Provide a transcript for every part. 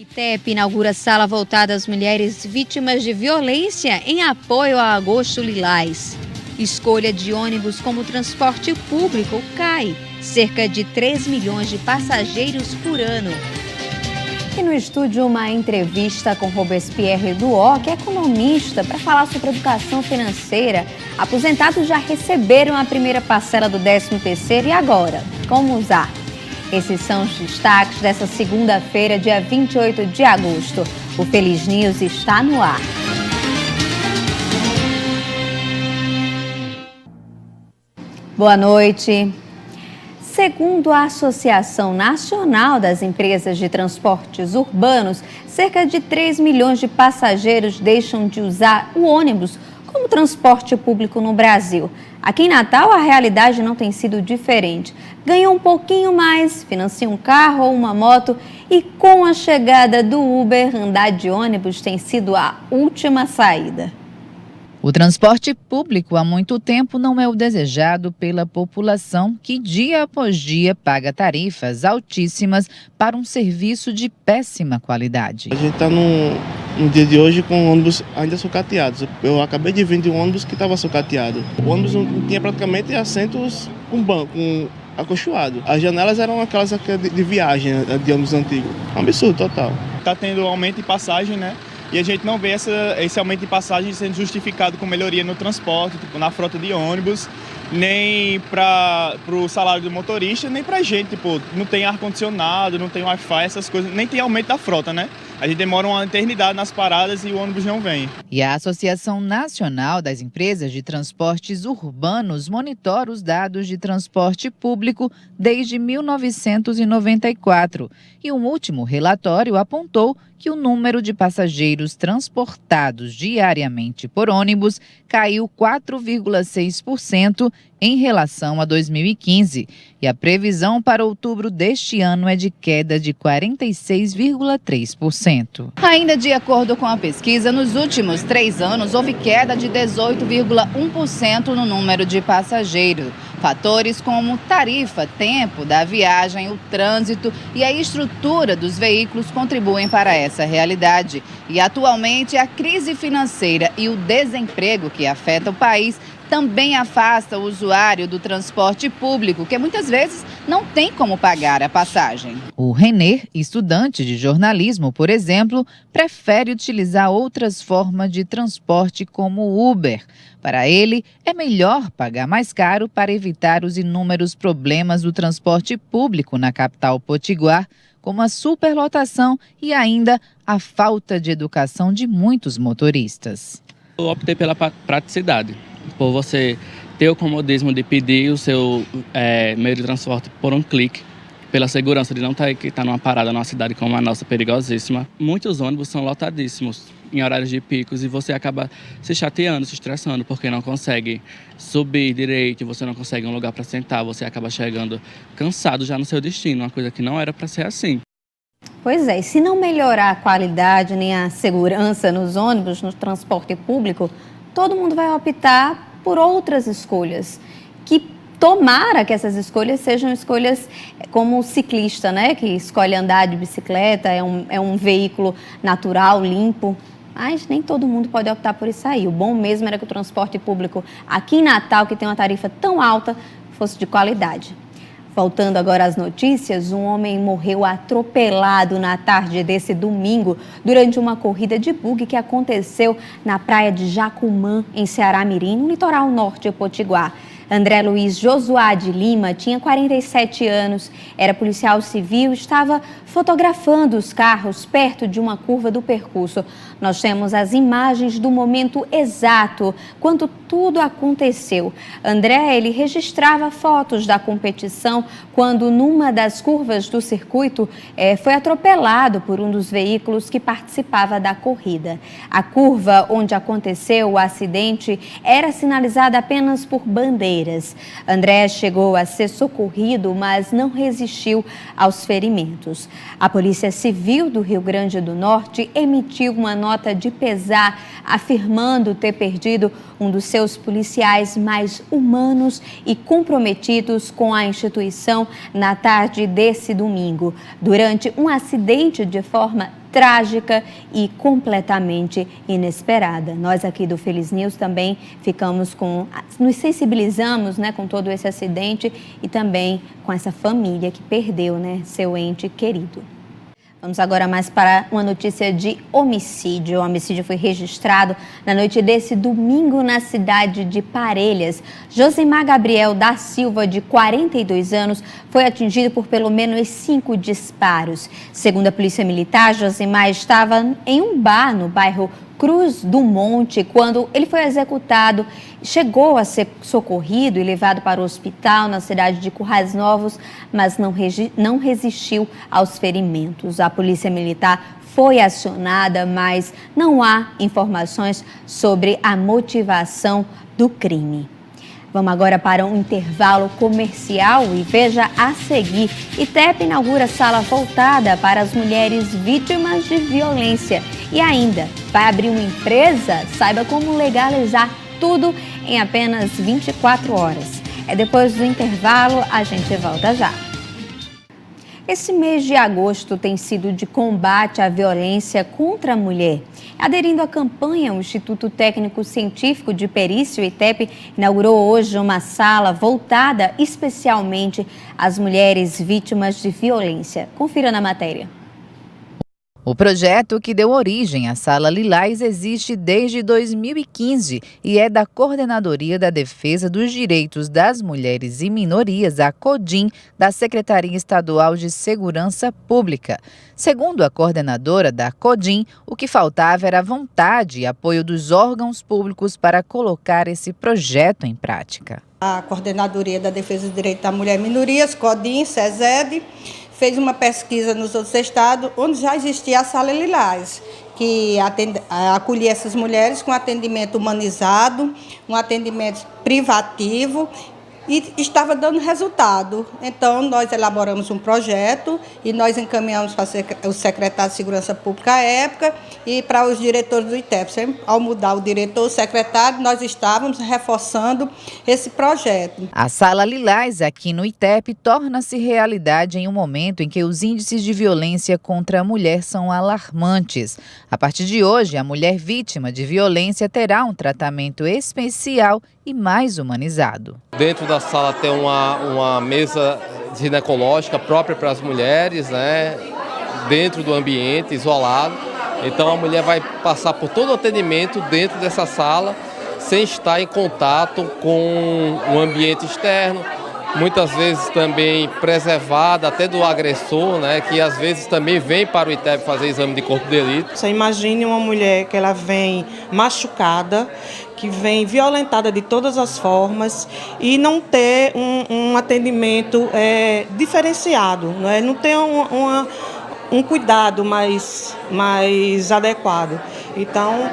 ITEP inaugura sala voltada às mulheres vítimas de violência em apoio a Agosto Lilás. Escolha de ônibus como transporte público cai. Cerca de 3 milhões de passageiros por ano. E no estúdio, uma entrevista com Robespierre Duó, que é economista, para falar sobre educação financeira. Aposentados já receberam a primeira parcela do 13º e agora? Como usar? Esses são os destaques dessa segunda-feira, dia 28 de agosto. O Feliz News está no ar. Boa noite. Segundo a Associação Nacional das Empresas de Transportes Urbanos, cerca de 3 milhões de passageiros deixam de usar o ônibus como transporte público no Brasil. Aqui em Natal, a realidade não tem sido diferente. Ganha um pouquinho mais, financia um carro ou uma moto e com a chegada do Uber, andar de ônibus tem sido a última saída. O transporte público há muito tempo não é o desejado pela população que dia após dia paga tarifas altíssimas para um serviço de péssima qualidade. A gente está no dia de hoje com ônibus ainda sucateados. Eu acabei de vir de um ônibus que estava sucateado. O ônibus não tinha praticamente assentos com banco, acolchoado. As janelas eram aquelas de viagem, de ônibus antigo. Um absurdo total. Está tendo aumento de passagem, né? E a gente não vê esse aumento de passagem sendo justificado com melhoria no transporte, tipo, na frota de ônibus, nem para o salário do motorista, nem para a gente. Tipo, não tem ar-condicionado, não tem Wi-Fi, essas coisas, nem tem aumento da frota, né? A gente demora uma eternidade nas paradas e o ônibus não vem. E a Associação Nacional das Empresas de Transportes Urbanos monitora os dados de transporte público desde 1994. E um último relatório apontou que o número de passageiros transportados diariamente por ônibus caiu 4,6% em relação a 2015. E a previsão para outubro deste ano é de queda de 46,3%. Ainda de acordo com a pesquisa, nos últimos 3 anos houve queda de 18,1% no número de passageiros. Fatores como tarifa, tempo da viagem, o trânsito e a estrutura dos veículos contribuem para essa realidade. E atualmente a crise financeira e o desemprego que afeta o país também afasta o usuário do transporte público, que muitas vezes não tem como pagar a passagem. O Renê, estudante de jornalismo, por exemplo, prefere utilizar outras formas de transporte como o Uber. Para ele, é melhor pagar mais caro para evitar os inúmeros problemas do transporte público na capital potiguar, como a superlotação e ainda a falta de educação de muitos motoristas. Eu optei pela praticidade, por você ter o comodismo de pedir o seu meio de transporte por um clique, pela segurança de não ter que estar numa parada numa cidade como a nossa, perigosíssima. Muitos ônibus são lotadíssimos em horários de picos e você acaba se chateando, se estressando, porque não consegue subir direito, você não consegue um lugar para sentar, você acaba chegando cansado já no seu destino, uma coisa que não era para ser assim. Pois é, e se não melhorar a qualidade nem a segurança nos ônibus, no transporte público, todo mundo vai optar por outras escolhas, que tomara que essas escolhas sejam escolhas como o ciclista, né? Que escolhe andar de bicicleta, é um veículo natural, limpo, mas nem todo mundo pode optar por isso aí. O bom mesmo era que o transporte público aqui em Natal, que tem uma tarifa tão alta, fosse de qualidade. Voltando agora às notícias, um homem morreu atropelado na tarde desse domingo durante uma corrida de buggy que aconteceu na praia de Jacumã, em Ceará-Mirim, no litoral norte de Potiguar. André Luiz Josuá de Lima tinha 47 anos, era policial civil e estava fotografando os carros perto de uma curva do percurso. Nós temos as imagens do momento exato, quando tudo aconteceu. André, ele registrava fotos da competição quando numa das curvas do circuito foi atropelado por um dos veículos que participava da corrida. A curva onde aconteceu o acidente era sinalizada apenas por bandeiras. André chegou a ser socorrido, mas não resistiu aos ferimentos. A Polícia Civil do Rio Grande do Norte emitiu uma nota de pesar, afirmando ter perdido um dos seus policiais mais humanos e comprometidos com a instituição na tarde desse domingo, durante um acidente de forma trágica e completamente inesperada. Nós aqui do Feliz News também nos sensibilizamos, né, com todo esse acidente e também com essa família que perdeu, né, seu ente querido. Vamos agora mais para uma notícia de homicídio. O homicídio foi registrado na noite desse domingo na cidade de Parelhas. Josimar Gabriel da Silva, de 42 anos, foi atingido por pelo menos 5 disparos. Segundo a Polícia Militar, Josimar estava em um bar no bairro Cruz do Monte quando ele foi executado. Chegou a ser socorrido e levado para o hospital na cidade de Currais Novos, mas não resistiu aos ferimentos. A Polícia Militar foi acionada, mas não há informações sobre a motivação do crime. Vamos agora para um intervalo comercial e veja a seguir. ITEP inaugura sala voltada para as mulheres vítimas de violência. E ainda, vai abrir uma empresa? Saiba como legalizar tudo em apenas 24 horas. É depois do intervalo, a gente volta já. Esse mês de agosto tem sido de combate à violência contra a mulher. Aderindo à campanha, o Instituto Técnico Científico de Perícia, o ITEP, inaugurou hoje uma sala voltada especialmente às mulheres vítimas de violência. Confira na matéria. O projeto que deu origem à Sala Lilás existe desde 2015 e é da Coordenadoria da Defesa dos Direitos das Mulheres e Minorias, a CODIM, da Secretaria Estadual de Segurança Pública. Segundo a coordenadora da CODIM, o que faltava era vontade e apoio dos órgãos públicos para colocar esse projeto em prática. A Coordenadoria da Defesa dos Direitos das Mulheres e Minorias, CODIM, SESED, fez uma pesquisa nos outros estados, onde já existia a Sala Lilás, que acolhia essas mulheres com atendimento humanizado, um atendimento privativo, e estava dando resultado. Então, nós elaboramos um projeto e nós encaminhamos para o secretário de Segurança Pública à época e para os diretores do ITEP. Sempre, ao mudar o diretor, o secretário, nós estávamos reforçando esse projeto. A Sala Lilás, aqui no ITEP, torna-se realidade em um momento em que os índices de violência contra a mulher são alarmantes. A partir de hoje, a mulher vítima de violência terá um tratamento especial e mais humanizado. Dentro da sala tem uma mesa ginecológica própria para as mulheres, né? Dentro do ambiente, isolado. Então a mulher vai passar por todo o atendimento dentro dessa sala, sem estar em contato com o ambiente externo, muitas vezes também preservada até do agressor, né? Que às vezes também vem para o ITEP fazer exame de corpo de delito. Você imagine uma mulher que ela vem machucada, que vem violentada de todas as formas e não ter um atendimento diferenciado, não ter um cuidado mais adequado. Então,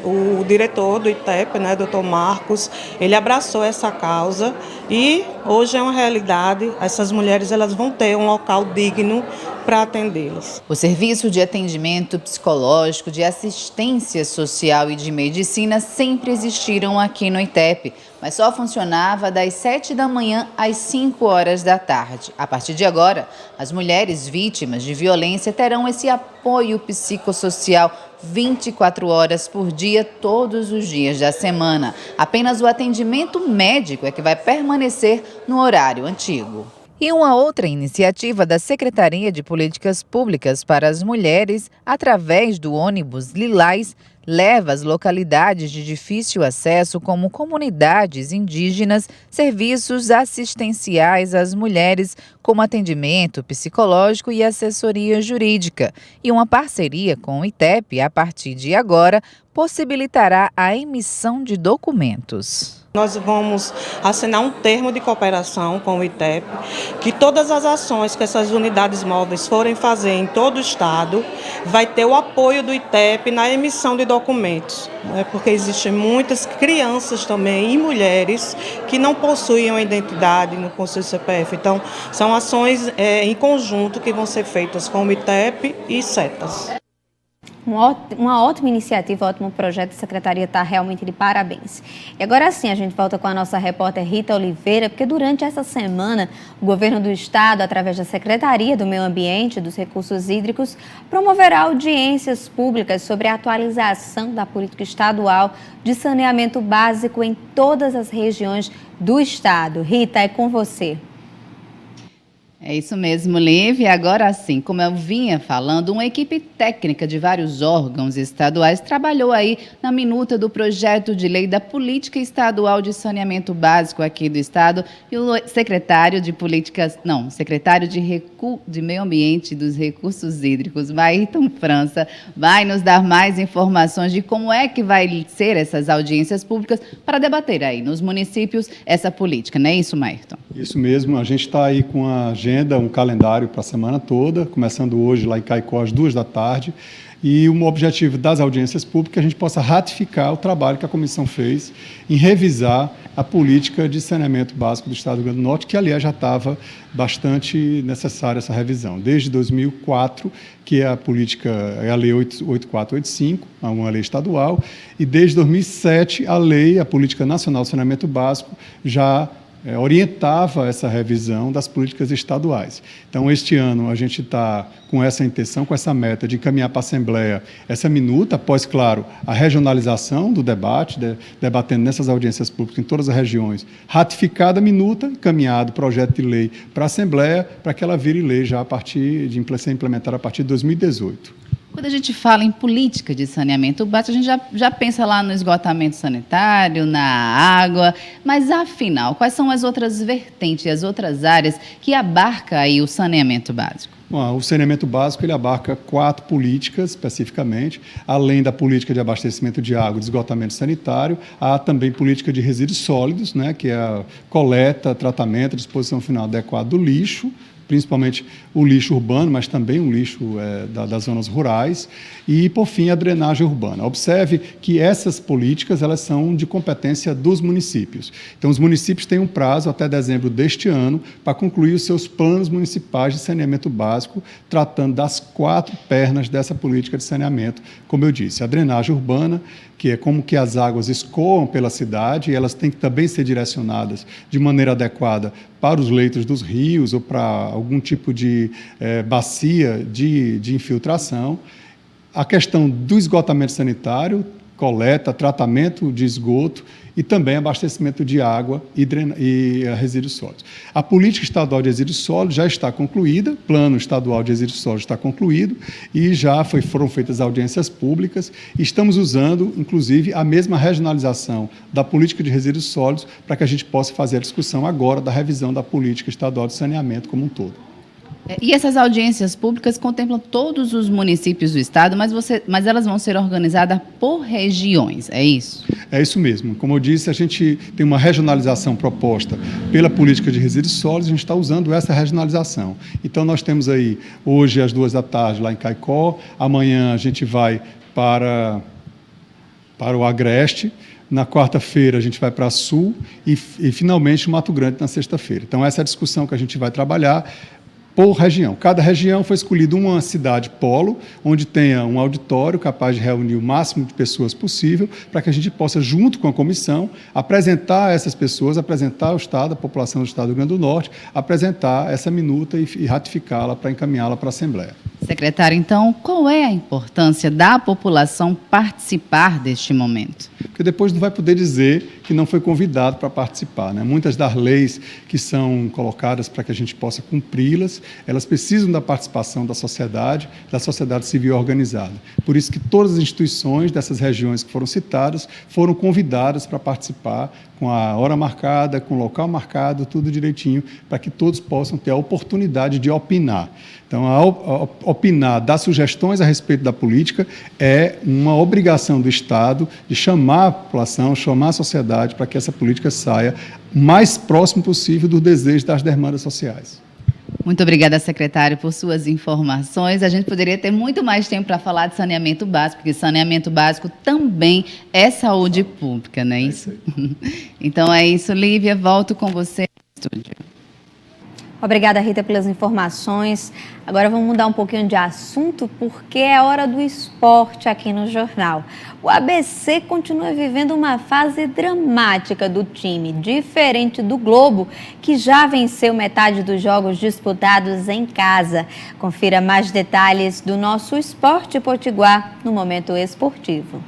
o diretor do ITEP, né, Dr. Marcos, ele abraçou essa causa e hoje é uma realidade. Essas mulheres elas vão ter um local digno para atendê-las. O serviço de atendimento psicológico, de assistência social e de medicina sempre existiram aqui no ITEP, mas só funcionava das 7 da manhã às 5 horas da tarde. A partir de agora, as mulheres vítimas de violência terão esse apoio psicossocial 24 horas por dia, todos os dias da semana. Apenas o atendimento médico é que vai permanecer no horário antigo. E uma outra iniciativa da Secretaria de Políticas Públicas para as Mulheres, através do ônibus Lilás, leva às localidades de difícil acesso, como comunidades indígenas, serviços assistenciais às mulheres, como atendimento psicológico e assessoria jurídica. E uma parceria com o ITEP, a partir de agora, possibilitará a emissão de documentos. Nós vamos assinar um termo de cooperação com o ITEP, que todas as ações que essas unidades móveis forem fazer em todo o estado, vai ter o apoio do ITEP na emissão de documentos, né? Porque existem muitas crianças também e mulheres que não possuem uma identidade no Conselho CPF. Então, são ações em conjunto que vão ser feitas com o ITEP e CETAS. Uma ótima iniciativa, um ótimo projeto. A Secretaria está realmente de parabéns. E agora sim, a gente volta com a nossa repórter Rita Oliveira, porque durante essa semana, o Governo do Estado, através da Secretaria do Meio Ambiente e dos Recursos Hídricos, promoverá audiências públicas sobre a atualização da política estadual de saneamento básico em todas as regiões do Estado. Rita, é com você. É isso mesmo, Lívia. Agora sim, como eu vinha falando, uma equipe técnica de vários órgãos estaduais trabalhou aí na minuta do projeto de lei da Política Estadual de Saneamento Básico aqui do Estado, e o secretário de Meio Ambiente e dos Recursos Hídricos, Maírton França, vai nos dar mais informações de como é que vai ser essas audiências públicas para debater aí nos municípios essa política, não é isso, Maírton? Isso mesmo, a gente está aí com a agenda, um calendário para a semana toda, começando hoje lá em Caicó às 14h, e o objetivo das audiências públicas é que a gente possa ratificar o trabalho que a comissão fez em revisar a política de saneamento básico do Estado do Rio Grande do Norte, que, aliás, já estava bastante necessária essa revisão. Desde 2004, que é a política, é a Lei 8485, uma lei estadual, e desde 2007, a Política Nacional de Saneamento Básico já orientava essa revisão das políticas estaduais. Então, este ano, a gente está com essa intenção, com essa meta de encaminhar para a Assembleia essa minuta, após, claro, a regionalização do debate, debatendo nessas audiências públicas em todas as regiões, ratificada a minuta, encaminhado o projeto de lei para a Assembleia, para que ela vire lei já a partir de ser implementada a partir de 2018. Quando a gente fala em política de saneamento básico, a gente já pensa lá no esgotamento sanitário, na água, mas afinal, quais são as outras vertentes, as outras áreas que abarca aí o saneamento básico? Bom, o saneamento básico ele abarca 4 políticas especificamente, além da política de abastecimento de água e de esgotamento sanitário, há também política de resíduos sólidos, né, que é a coleta, tratamento, disposição final adequada do lixo, principalmente o lixo urbano, mas também o lixo das zonas rurais, e, por fim, a drenagem urbana. Observe que essas políticas elas são de competência dos municípios. Então, os municípios têm um prazo até dezembro deste ano para concluir os seus planos municipais de saneamento básico, tratando das 4 pernas dessa política de saneamento, como eu disse, a drenagem urbana, que é como que as águas escoam pela cidade, e elas têm que também ser direcionadas de maneira adequada para os leitos dos rios ou para algum tipo de bacia de infiltração. A questão do esgotamento sanitário, coleta, tratamento de esgoto e também abastecimento de água e resíduos sólidos. A política estadual de resíduos sólidos já está concluída, o plano estadual de resíduos sólidos está concluído e já foram feitas audiências públicas. E estamos usando, inclusive, a mesma regionalização da política de resíduos sólidos para que a gente possa fazer a discussão agora da revisão da política estadual de saneamento como um todo. E essas audiências públicas contemplam todos os municípios do Estado, mas elas vão ser organizadas por regiões, é isso? É isso mesmo. Como eu disse, a gente tem uma regionalização proposta pela política de resíduos sólidos, a gente está usando essa regionalização. Então, nós temos aí, hoje, às 14h, lá em Caicó, amanhã a gente vai para o Agreste, na quarta-feira a gente vai para Sul e finalmente, Mato Grande na sexta-feira. Então, essa é a discussão que a gente vai trabalhar por região. Cada região foi escolhida uma cidade polo, onde tenha um auditório capaz de reunir o máximo de pessoas possível, para que a gente possa, junto com a comissão, apresentar essas pessoas, apresentar ao Estado, a população do Estado do Rio Grande do Norte, apresentar essa minuta e ratificá-la para encaminhá-la para a Assembleia. Secretário, então, qual é a importância da população participar deste momento? Porque depois não vai poder dizer que não foi convidado para participar, né? Muitas das leis que são colocadas para que a gente possa cumpri-las, elas precisam da participação da sociedade civil organizada. Por isso que todas as instituições dessas regiões que foram citadas foram convidadas para participar com a hora marcada, com o local marcado, tudo direitinho, para que todos possam ter a oportunidade de opinar. Então, opinar, dar sugestões a respeito da política é uma obrigação do Estado de chamar a população, chamar a sociedade para que essa política saia o mais próximo possível do desejo das demandas sociais. Muito obrigada, secretário, por suas informações. A gente poderia ter muito mais tempo para falar de saneamento básico, porque saneamento básico também é saúde pública, não é isso? Então é isso, Lívia, volto com você no estúdio. Obrigada, Rita, pelas informações. Agora vamos mudar um pouquinho de assunto, porque é hora do esporte aqui no jornal. O ABC continua vivendo uma fase dramática do time, diferente do Globo, que já venceu metade dos jogos disputados em casa. Confira mais detalhes do nosso Esporte Potiguar no Momento Esportivo.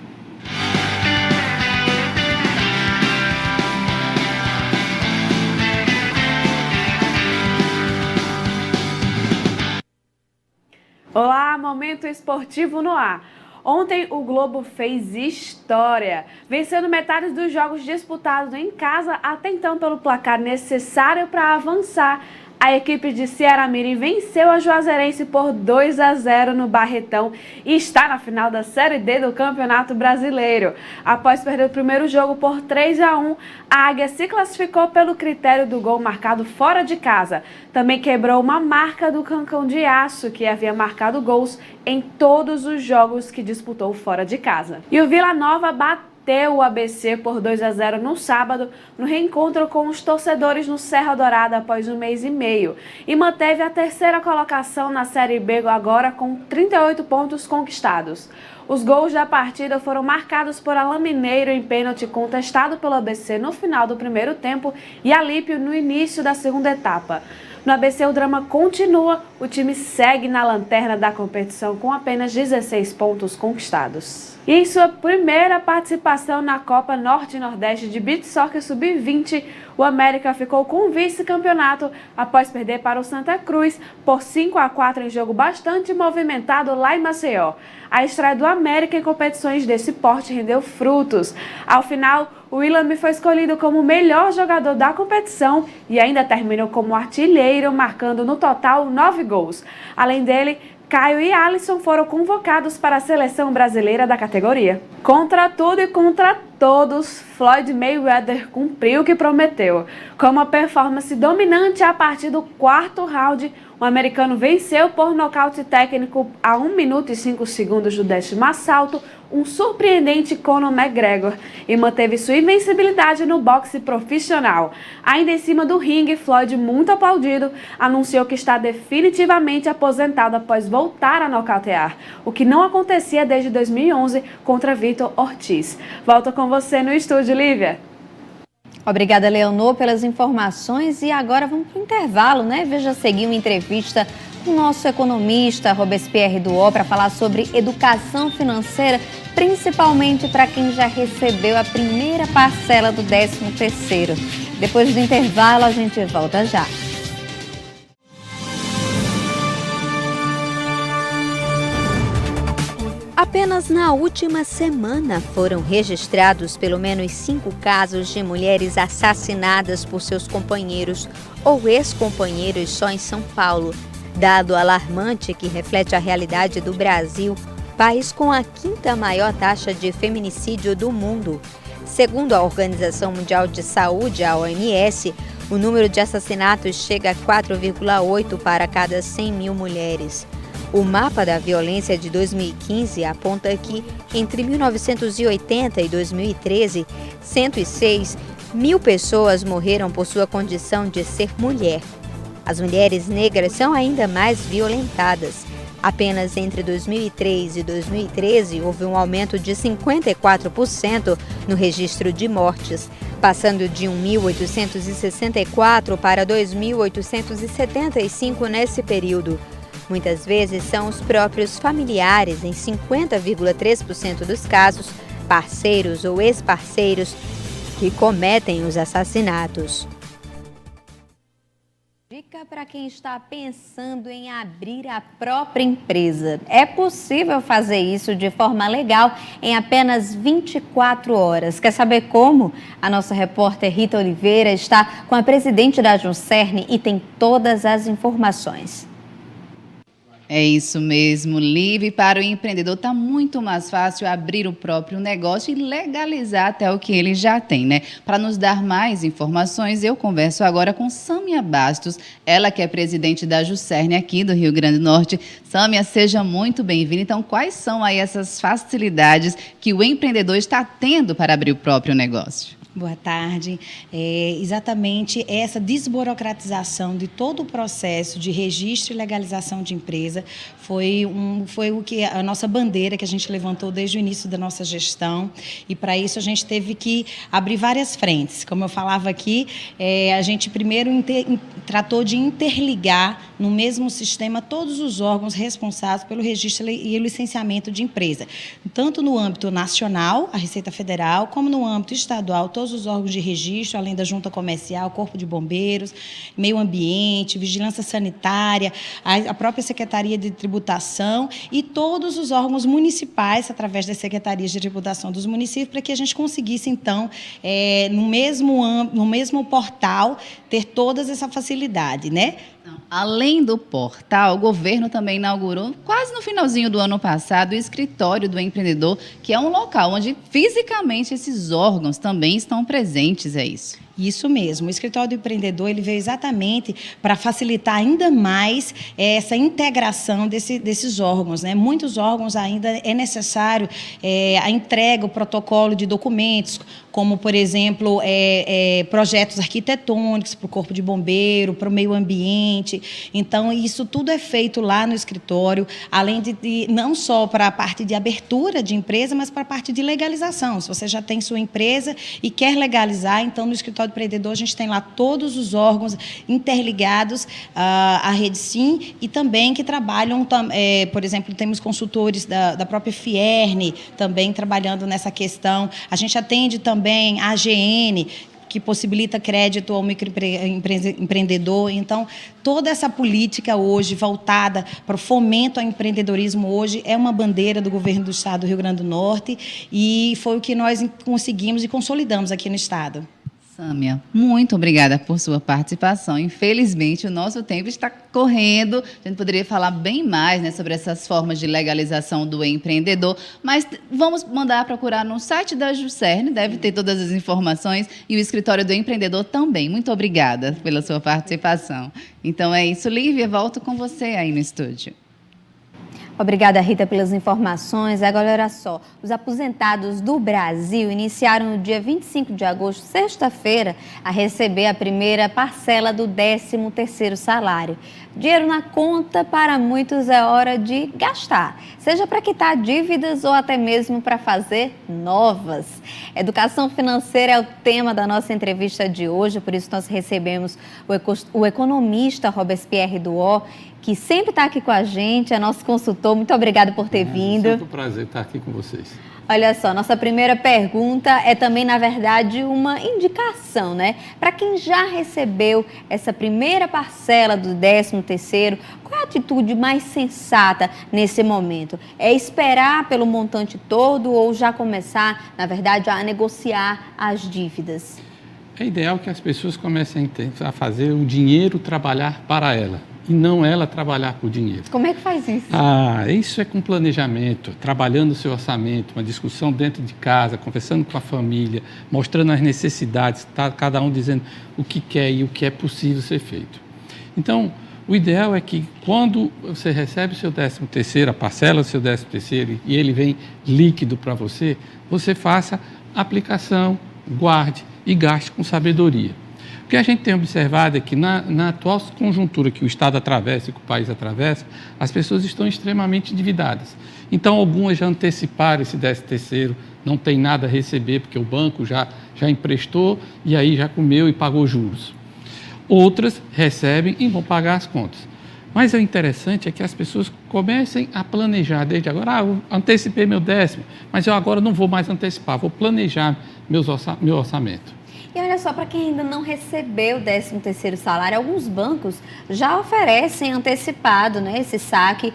Olá, Momento Esportivo no ar. Ontem o Globo fez história, vencendo metade dos jogos disputados em casa, até então pelo placar necessário para avançar. A equipe de Ceará Mirim venceu a Juazeirense por 2-0 no Barretão e está na final da Série D do Campeonato Brasileiro. Após perder o primeiro jogo por 3-1, a Águia se classificou pelo critério do gol marcado fora de casa. Também quebrou uma marca do Cancão de Aço, que havia marcado gols em todos os jogos que disputou fora de casa. E o Vila Nova bateu o ABC por 2-0 no sábado, no reencontro com os torcedores no Serra Dourada após 1 mês e meio, e manteve a terceira colocação na Série B agora com 38 pontos conquistados. Os gols da partida foram marcados por Alain Mineiro em pênalti contestado pelo ABC no final do primeiro tempo e Alípio no início da segunda etapa. No ABC o drama continua, o time segue na lanterna da competição com apenas 16 pontos conquistados. E em sua primeira participação na Copa Norte e Nordeste de Beach Soccer Sub-20, o América ficou com o vice-campeonato após perder para o Santa Cruz por 5-4 em jogo bastante movimentado lá em Maceió. A estreia do América em competições desse porte rendeu frutos. Ao final, o William foi escolhido como o melhor jogador da competição e ainda terminou como artilheiro, marcando no total 9 gols. Além dele, Caio e Alisson foram convocados para a seleção brasileira da categoria. Contra tudo e contra todos, Floyd Mayweather cumpriu o que prometeu. Com uma performance dominante a partir do quarto round, o americano venceu por nocaute técnico a 1 minuto e 5 segundos do 10º assalto, um surpreendente Conor McGregor, e manteve sua invencibilidade no boxe profissional. Ainda em cima do ringue, Floyd, muito aplaudido, anunciou que está definitivamente aposentado após voltar a nocautear, o que não acontecia desde 2011 contra Vitor Ortiz. Volto com você no estúdio, Lívia. Obrigada, Leonor, pelas informações. E agora vamos para o intervalo, né? Veja seguir uma entrevista com o nosso economista Robespierre Duó para falar sobre educação financeira, principalmente para quem já recebeu a primeira parcela do 13º. Depois do intervalo, a gente volta já. Apenas na última semana foram registrados pelo menos 5 casos de mulheres assassinadas por seus companheiros ou ex-companheiros só em São Paulo. Dado alarmante que reflete a realidade do Brasil, país com a 5ª maior taxa de feminicídio do mundo. Segundo a Organização Mundial de Saúde, a OMS, o número de assassinatos chega a 4,8 para cada 100 mil mulheres. O mapa da violência de 2015 aponta que, entre 1980 e 2013, 106 mil pessoas morreram por sua condição de ser mulher. As mulheres negras são ainda mais violentadas. Apenas entre 2003 e 2013 houve um aumento de 54% no registro de mortes, passando de 1.864 para 2.875 nesse período. Muitas vezes são os próprios familiares, em 50,3% dos casos, parceiros ou ex-parceiros, que cometem os assassinatos. Dica para quem está pensando em abrir a própria empresa. É possível fazer isso de forma legal em apenas 24 horas. Quer saber como? A nossa repórter Rita Oliveira está com a presidente da Juncern e tem todas as informações. É isso mesmo, Liv. Para o empreendedor está muito mais fácil abrir o próprio negócio e legalizar até o que ele já tem, né? Para nos dar mais informações, eu converso agora com Sâmia Bastos, ela que é presidente da Juncern aqui do Rio Grande do Norte. Sâmia, seja muito bem-vinda. Então, quais são aí essas facilidades que o empreendedor está tendo para abrir o próprio negócio? Boa tarde. Exatamente essa desburocratização de todo o processo de registro e legalização de empresa foi o que a nossa bandeira que a gente levantou desde o início da nossa gestão, e para isso a gente teve que abrir várias frentes. Como eu falava aqui, a gente primeiro tratou de interligar no mesmo sistema todos os órgãos responsáveis pelo registro e o licenciamento de empresa, tanto no âmbito nacional, a Receita Federal, como no âmbito estadual, todos os órgãos de registro, além da Junta Comercial, Corpo de Bombeiros, Meio Ambiente, Vigilância Sanitária, a própria Secretaria de Tributação e todos os órgãos municipais, através das secretarias de tributação dos municípios, para que a gente conseguisse, então, no mesmo portal, ter toda essa facilidade, né? Além do portal, o governo também inaugurou, quase no finalzinho do ano passado, o Escritório do Empreendedor, que é um local onde fisicamente esses órgãos também estão presentes, é isso? Isso mesmo. O Escritório do Empreendedor ele veio exatamente para facilitar ainda mais essa integração desses órgãos, né? Muitos órgãos ainda é necessário a entrega, o protocolo de documentos, como, por exemplo, projetos arquitetônicos para o Corpo de Bombeiro, para o Meio Ambiente. Então, isso tudo é feito lá no escritório, além de não só para a parte de abertura de empresa, mas para a parte de legalização. Se você já tem sua empresa e quer legalizar, então, no Escritório do Empreendedor, a gente tem lá todos os órgãos interligados à Rede Sim e também que trabalham, por exemplo, temos consultores da própria Fierne também trabalhando nessa questão. A gente atende também a AGN, que possibilita crédito ao microempreendedor. Então, toda essa política hoje voltada para o fomento ao empreendedorismo hoje é uma bandeira do governo do Estado do Rio Grande do Norte e foi o que nós conseguimos e consolidamos aqui no Estado. Sâmia, muito obrigada por sua participação. Infelizmente, o nosso tempo está correndo. A gente poderia falar bem mais, né, sobre essas formas de legalização do empreendedor, mas vamos mandar procurar no site da Juscern, deve ter todas as informações, e o Escritório do Empreendedor também. Muito obrigada pela sua participação. Então é isso, Lívia, volto com você aí no estúdio. Obrigada, Rita, pelas informações. Agora, olha só, os aposentados do Brasil iniciaram no dia 25 de agosto, sexta-feira, a receber a primeira parcela do 13º salário. Dinheiro na conta, para muitos, é hora de gastar, seja para quitar dívidas ou até mesmo para fazer novas. Educação financeira é o tema da nossa entrevista de hoje, por isso nós recebemos o economista Robespierre Duó, que sempre está aqui com a gente, é nosso consultor. Muito obrigada por ter vindo. É sempre um prazer estar aqui com vocês. Olha só, nossa primeira pergunta é também, na verdade, uma indicação, né? Para quem já recebeu essa primeira parcela do 13º, qual é a atitude mais sensata nesse momento? É esperar pelo montante todo ou já começar, na verdade, a negociar as dívidas? É ideal que as pessoas comecem a fazer o dinheiro trabalhar para ela e não ela trabalhar por dinheiro. Como é que faz isso? Isso é com planejamento, trabalhando o seu orçamento, uma discussão dentro de casa, conversando com a família, mostrando as necessidades, tá, cada um dizendo o que quer e o que é possível ser feito. Então, o ideal é que quando você recebe o seu 13º, a parcela do seu 13º, e ele vem líquido para você, você faça aplicação, guarde e gaste com sabedoria. O que a gente tem observado é que na atual conjuntura que o Estado atravessa e que o país atravessa, as pessoas estão extremamente endividadas. Então, algumas já anteciparam esse 13º, não tem nada a receber, porque o banco já emprestou e aí já comeu e pagou juros. Outras recebem e vão pagar as contas. Mas o interessante é que as pessoas comecem a planejar desde agora. Eu antecipei meu 10º, mas eu agora não vou mais antecipar, vou planejar meu orçamento. E olha só, para quem ainda não recebeu o 13º salário, alguns bancos já oferecem antecipado, né, esse saque.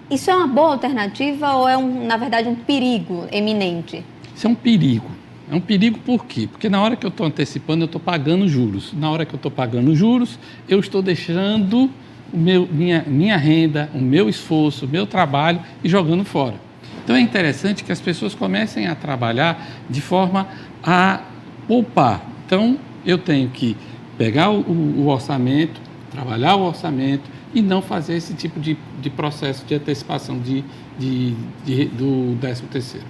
Isso é uma boa alternativa ou é, na verdade, um perigo eminente? Isso é um perigo. É um perigo por quê? Porque na hora que eu estou antecipando, eu estou pagando juros. Na hora que eu estou pagando juros, eu estou deixando minha renda, o meu esforço, o meu trabalho e jogando fora. Então é interessante que as pessoas comecem a trabalhar de forma a poupar. Então, eu tenho que pegar o orçamento, trabalhar o orçamento e não fazer esse tipo de processo de antecipação do 13º.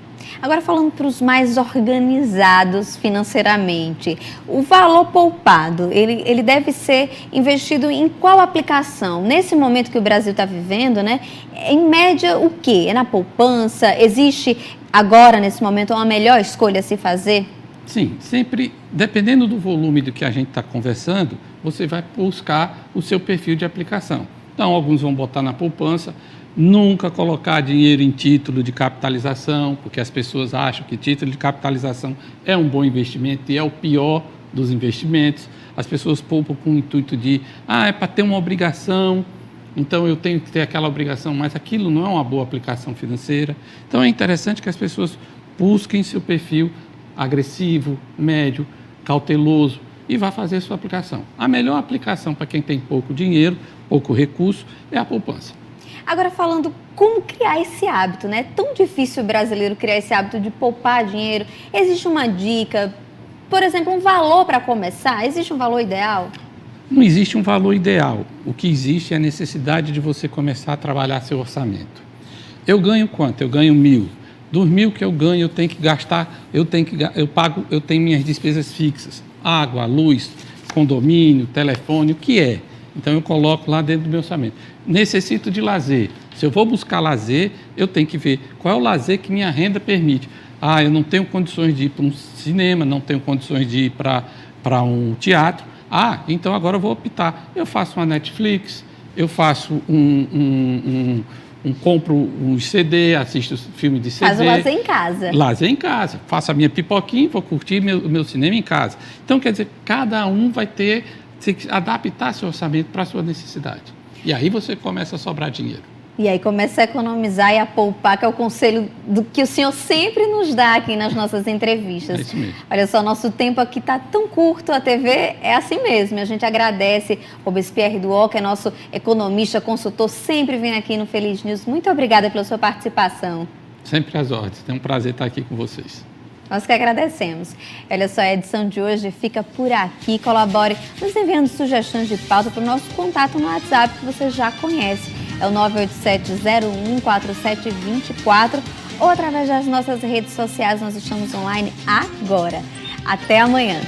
Agora, falando para os mais organizados financeiramente, o valor poupado, ele deve ser investido em qual aplicação? Nesse momento que o Brasil está vivendo, né? Em média, o quê? É na poupança? Existe agora, nesse momento, uma melhor escolha a se fazer? Sim, sempre, dependendo do volume do que a gente está conversando, você vai buscar o seu perfil de aplicação. Então, alguns vão botar na poupança, nunca colocar dinheiro em título de capitalização, porque as pessoas acham que título de capitalização é um bom investimento e é o pior dos investimentos. As pessoas poupam com o intuito de, é para ter uma obrigação, então eu tenho que ter aquela obrigação, mas aquilo não é uma boa aplicação financeira. Então é interessante que as pessoas busquem seu perfil agressivo, médio, cauteloso e vá fazer sua aplicação. A melhor aplicação para quem tem pouco dinheiro, pouco recurso, é a poupança. Agora, falando como criar esse hábito, né? É tão difícil o brasileiro criar esse hábito de poupar dinheiro. Existe uma dica, por exemplo, um valor para começar? Existe um valor ideal? Não existe um valor ideal. O que existe é a necessidade de você começar a trabalhar seu orçamento. Eu ganho quanto? Eu ganho 1.000. Dos 1.000 que eu ganho, eu tenho que gastar, eu tenho minhas despesas fixas. Água, luz, condomínio, telefone, o que é? Então eu coloco lá dentro do meu orçamento. Necessito de lazer. Se eu vou buscar lazer, eu tenho que ver qual é o lazer que minha renda permite. Eu não tenho condições de ir para um cinema, não tenho condições de ir para um teatro. Então agora eu vou optar. Eu faço uma Netflix, eu faço compro um CD, assisto filme de CD. Faz o lazer em casa. Lazer em casa. Faço a minha pipoquinha, vou curtir meu cinema em casa. Então, quer dizer, cada um vai ter que adaptar seu orçamento para a sua necessidade. E aí você começa a sobrar dinheiro. E aí começa a economizar e a poupar, que é o conselho que o senhor sempre nos dá aqui nas nossas entrevistas. É isso mesmo. Olha só, nosso tempo aqui está tão curto, a TV é assim mesmo. A gente agradece Robespierre Duó, que é nosso economista, consultor, sempre vem aqui no Feliz News. Muito obrigada pela sua participação. Sempre às ordens. É um prazer estar aqui com vocês. Nós que agradecemos. Olha só, a edição de hoje fica por aqui. Colabore nos enviando sugestões de pauta para o nosso contato no WhatsApp, que você já conhece. É o 987-01-4724 ou através das nossas redes sociais. Nós estamos online agora. Até amanhã.